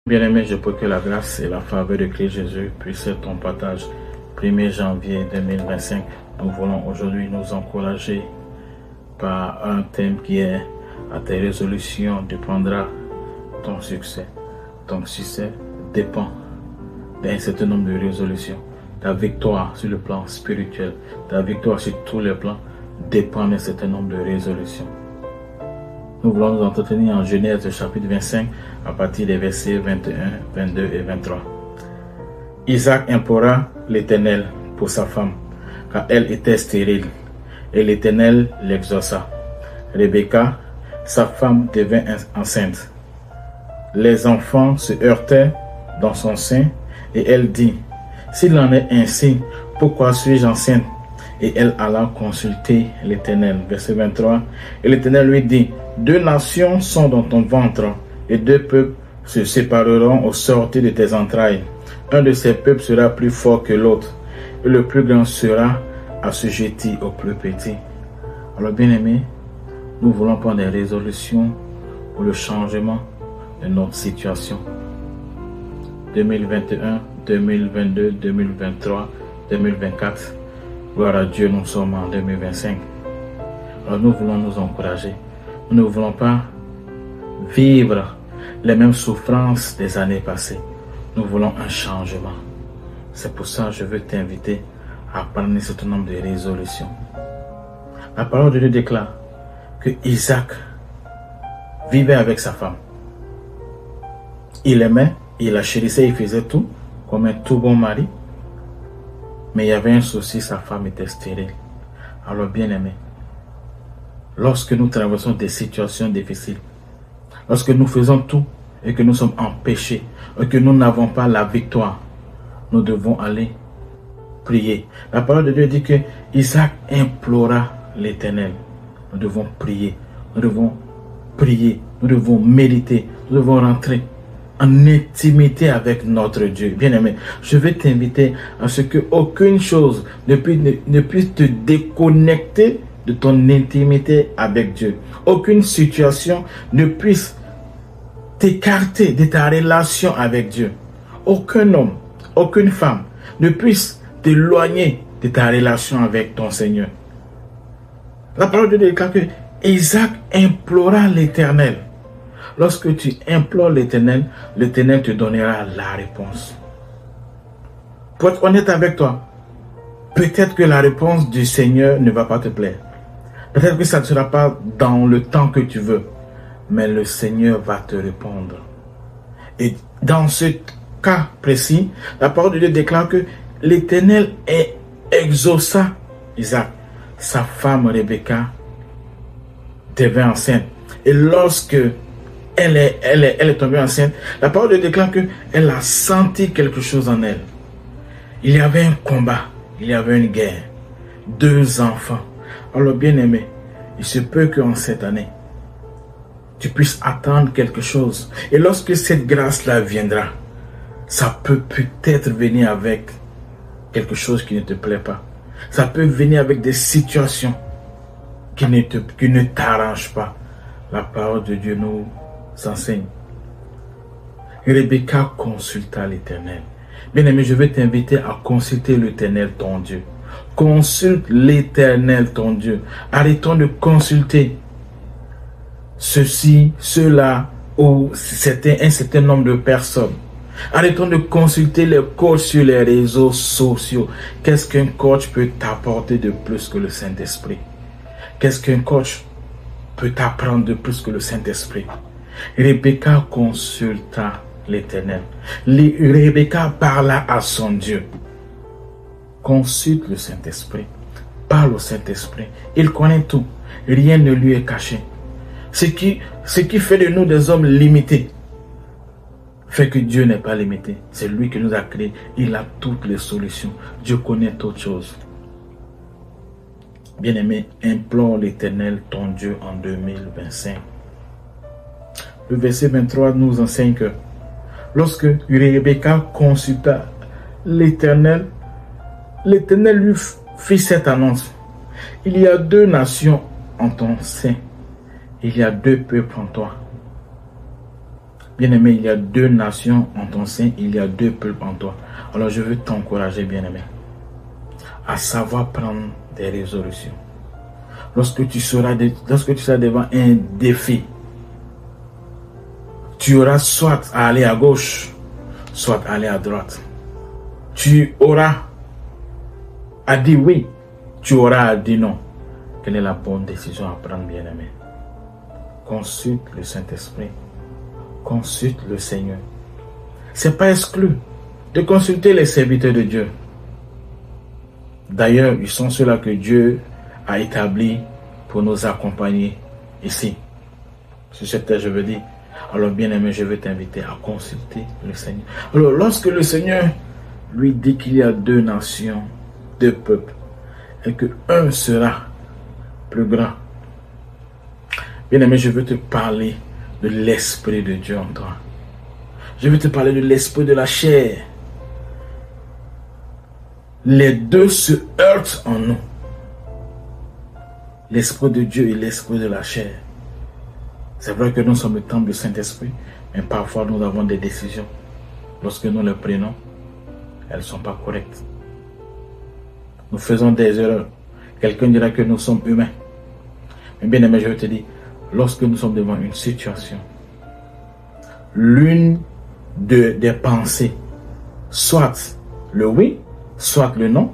Bien-aimé, je prie que la grâce et la faveur de Christ Jésus puissent être ton partage. 1er janvier 2025, nous voulons aujourd'hui nous encourager par un thème qui est « À tes résolutions dépendra ton succès ». Ton succès dépend d'un certain nombre de résolutions. Ta victoire sur le plan spirituel, ta victoire sur tous les plans dépend d'un certain nombre de résolutions. Nous voulons nous entretenir en Genèse chapitre 25 à partir des versets 21, 22 et 23. Isaac implora l'Éternel pour sa femme, car elle était stérile, et l'Éternel l'exauça. Rebecca, sa femme, devint enceinte. Les enfants se heurtaient dans son sein, et elle dit, « S'il en est ainsi, pourquoi suis-je enceinte ?» Et elle alla consulter l'Éternel. Verset 23. Et l'Éternel lui dit, « Deux nations sont dans ton ventre, et deux peuples se sépareront au sortir de tes entrailles. Un de ces peuples sera plus fort que l'autre, et le plus grand sera assujetti au plus petit. » Alors bien aimé, nous voulons prendre des résolutions pour le changement de notre situation. 2021, 2022, 2023, 2024. Gloire à Dieu, nous sommes en 2025. Alors nous voulons nous encourager. Nous ne voulons pas vivre les mêmes souffrances des années passées. Nous voulons un changement. C'est pour ça que je veux t'inviter à prendre un certain nombre de résolutions. La parole de Dieu déclare que Isaac vivait avec sa femme. Il aimait, il la chérissait, il faisait tout comme un tout bon mari. Mais il y avait un souci, sa femme était stérile. Alors bien aimé, lorsque nous traversons des situations difficiles, lorsque nous faisons tout et que nous sommes en péché, et que nous n'avons pas la victoire, nous devons aller prier. La parole de Dieu dit que Isaac implora l'Éternel. Nous devons prier, nous devons prier, nous devons méditer, nous devons rentrer en intimité avec notre Dieu. Bien-aimé, je vais t'inviter à ce que aucune chose ne puisse te déconnecter de ton intimité avec Dieu. Aucune situation ne puisse t'écarter de ta relation avec Dieu. Aucun homme, aucune femme ne puisse t'éloigner de ta relation avec ton Seigneur. La parole de Dieu déclare que Isaac implora l'Éternel. Lorsque tu implores l'Éternel, l'Éternel te donnera la réponse. Pour être honnête avec toi, peut-être que la réponse du Seigneur ne va pas te plaire. Peut-être que ça ne sera pas dans le temps que tu veux. Mais le Seigneur va te répondre. Et dans ce cas précis, la parole de Dieu déclare que l'Éternel exauça Isaac. Sa femme Rebecca devint enceinte. Et lorsque elle est tombée enceinte, la parole de Dieu déclare qu'elle a senti quelque chose en elle. Il y avait un combat, il y avait une guerre. 2 enfants. Alors bien aimé, il se peut qu'en cette année, tu puisses attendre quelque chose. Et lorsque cette grâce-là viendra, ça peut peut-être venir avec quelque chose qui ne te plaît pas. Ça peut venir avec des situations qui ne t'arrangent pas. La parole de Dieu nous enseigne. Rebecca consulta l'Éternel. Bien-aimé, je vais t'inviter à consulter l'Éternel ton Dieu. Consulte l'Éternel ton Dieu. Arrêtons de consulter ceci, cela ou un certain nombre de personnes. Arrêtons de consulter les coachs sur les réseaux sociaux. Qu'est-ce qu'un coach peut t'apporter de plus que le Saint-Esprit? Qu'est-ce qu'un coach peut t'apprendre de plus que le Saint-Esprit? Rebecca consulta l'Éternel. Rebecca parla à son Dieu. Consulte le Saint-Esprit. Parle au Saint-Esprit. Il connaît tout. Rien ne lui est caché. Ce qui fait de nous des hommes limités fait que Dieu n'est pas limité. C'est lui qui nous a créés. Il a toutes les solutions. Dieu connaît toutes choses. Bien-aimé, implore l'Éternel ton Dieu en 2025. Le verset 23 nous enseigne que lorsque Rebecca consulta l'Éternel, l'Éternel lui fit cette annonce. Il y a 2 nations en ton sein. Il y a 2 peuples en toi. Bien-aimé, il y a 2 nations en ton sein, il y a 2 peuples en toi. Alors je veux t'encourager, bien-aimé, à savoir prendre des résolutions. Lorsque tu seras devant un défi, tu auras soit à aller à gauche, soit à aller à droite. Tu auras à dire oui, tu auras à dire non. Quelle est la bonne décision à prendre, bien-aimé? Consulte le Saint-Esprit. Consulte le Seigneur. Ce n'est pas exclu de consulter les serviteurs de Dieu. D'ailleurs, ils sont ceux-là que Dieu a établis pour nous accompagner ici. Sur cette terre, je veux dire. Alors, bien-aimé, je veux t'inviter à consulter le Seigneur. Alors, lorsque le Seigneur lui dit qu'il y a 2 nations, 2 peuples, et que un sera plus grand, bien-aimé, je veux te parler de l'Esprit de Dieu en toi. Je veux te parler de l'esprit de la chair. Les 2 se heurtent en nous. L'Esprit de Dieu et l'Esprit de la chair. C'est vrai que nous sommes le temple du Saint-Esprit, mais parfois nous avons des décisions. Lorsque nous les prenons, elles ne sont pas correctes. Nous faisons des erreurs. Quelqu'un dira que nous sommes humains. Mais bien aimé, je veux te dire, lorsque nous sommes devant une situation, l'une des pensées, soit le oui, soit le non,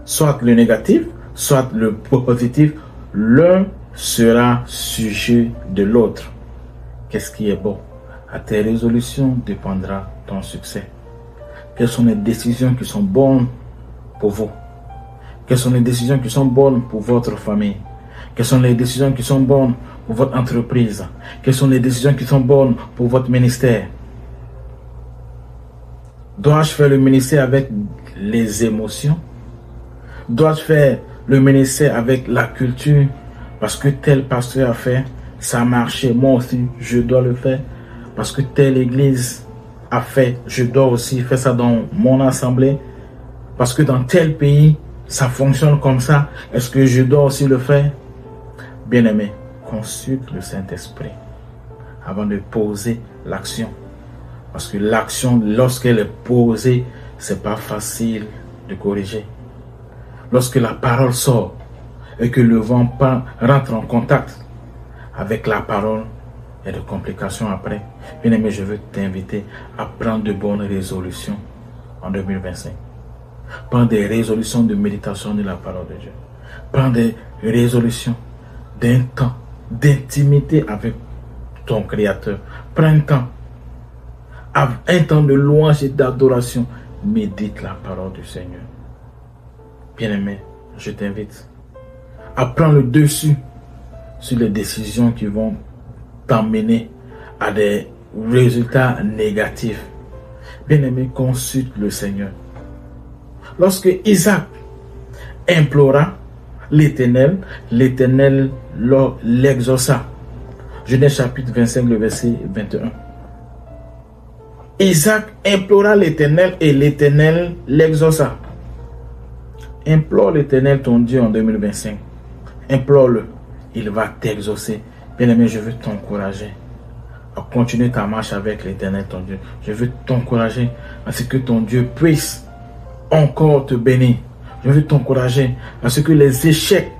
soit le négatif, soit le positif, l'un sera sujet de l'autre. Qu'est-ce qui est bon? À tes résolutions dépendra ton succès. Quelles sont les décisions qui sont bonnes pour vous? Quelles sont les décisions qui sont bonnes pour votre famille? Quelles sont les décisions qui sont bonnes pour votre entreprise? Quelles sont les décisions qui sont bonnes pour votre ministère? Dois-je faire le ministère avec les émotions? Dois-je faire le ministère avec la culture? Parce que tel pasteur a fait, ça a marché, moi aussi, je dois le faire. Parce que telle église a fait, je dois aussi faire ça dans mon assemblée. Parce que dans tel pays, ça fonctionne comme ça. Est-ce que je dois aussi le faire? Bien-aimé, consulte le Saint-Esprit avant de poser l'action. Parce que l'action, lorsqu'elle est posée, c'est pas facile de corriger. Lorsque la parole sort et que le vent rentre en contact avec la parole, il y a des complications après. Bien-aimé, je veux t'inviter à prendre de bonnes résolutions en 2025. Prends des résolutions de méditation de la parole de Dieu. Prends des résolutions d'un temps d'intimité avec ton Créateur. Prends un temps de louange et d'adoration. Médite la parole du Seigneur. Bien-aimé, je t'invite à prendre le dessus sur les décisions qui vont t'emmener à des résultats négatifs. Bien-aimé, consulte le Seigneur. Lorsque Isaac implora l'Éternel, l'Éternel l'exauça. Genèse chapitre 25, le verset 21. Isaac implora l'Éternel et l'Éternel l'exauça. Implore l'Éternel ton Dieu en 2025. Implore-le. Il va t'exaucer. Bien-aimé, je veux t'encourager à continuer ta marche avec l'Éternel ton Dieu. Je veux t'encourager à ce que ton Dieu puisse encore te bénir. Je veux t'encourager à ce que les échecs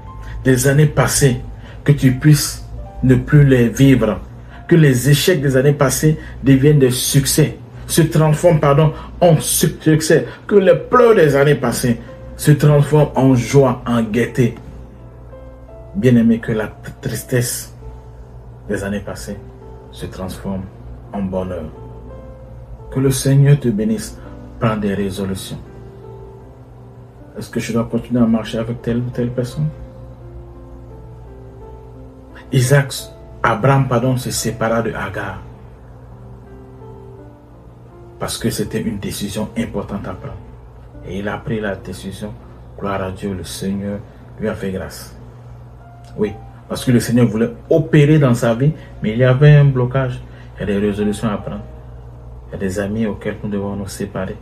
des années passées, que tu puisses ne plus les vivre. Que les échecs des années passées deviennent des succès. Se transforment, en succès. Que les pleurs des années passées se transforment en joie, en gaieté. Bien-aimé, que la tristesse des années passées se transforme en bonheur. Que le Seigneur te bénisse. Prends des résolutions. Est-ce que je dois continuer à marcher avec telle ou telle personne? Abraham se sépara de Agar. Parce que c'était une décision importante à prendre. Et il a pris la décision. Gloire à Dieu, le Seigneur lui a fait grâce. Oui, parce que le Seigneur voulait opérer dans sa vie, mais il y avait un blocage. Il y a des résolutions à prendre. Il y a des amis auxquels nous devons nous séparer.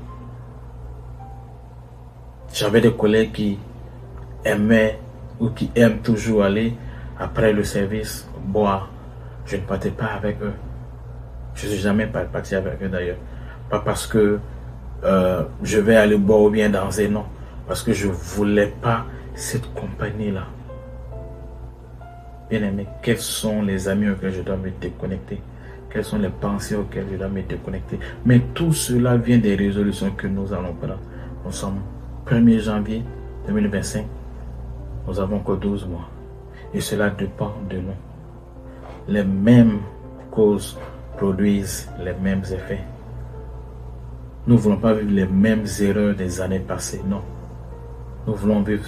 J'avais des collègues qui aimaient ou qui aiment toujours aller après le service boire. Je ne partais pas avec eux. Je ne suis jamais parti avec eux d'ailleurs. Pas parce que je vais aller boire ou bien danser, non. Parce que je ne voulais pas cette compagnie-là. Bien aimé, quels sont les amis auxquels je dois me déconnecter? Quelles sont les pensées auxquelles je dois me déconnecter? Mais tout cela vient des résolutions que nous allons prendre. Nous sommes 1er janvier 2025. Nous avons que 12 mois. Et cela dépend de nous. Les mêmes causes produisent les mêmes effets. Nous ne voulons pas vivre les mêmes erreurs des années passées, non. Nous voulons vivre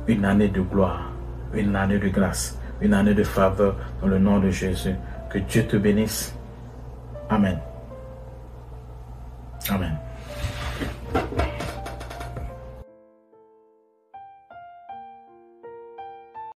une année de gloire, une année de grâce, une année de faveur dans le nom de Jésus. Que Dieu te bénisse. Amen. Amen.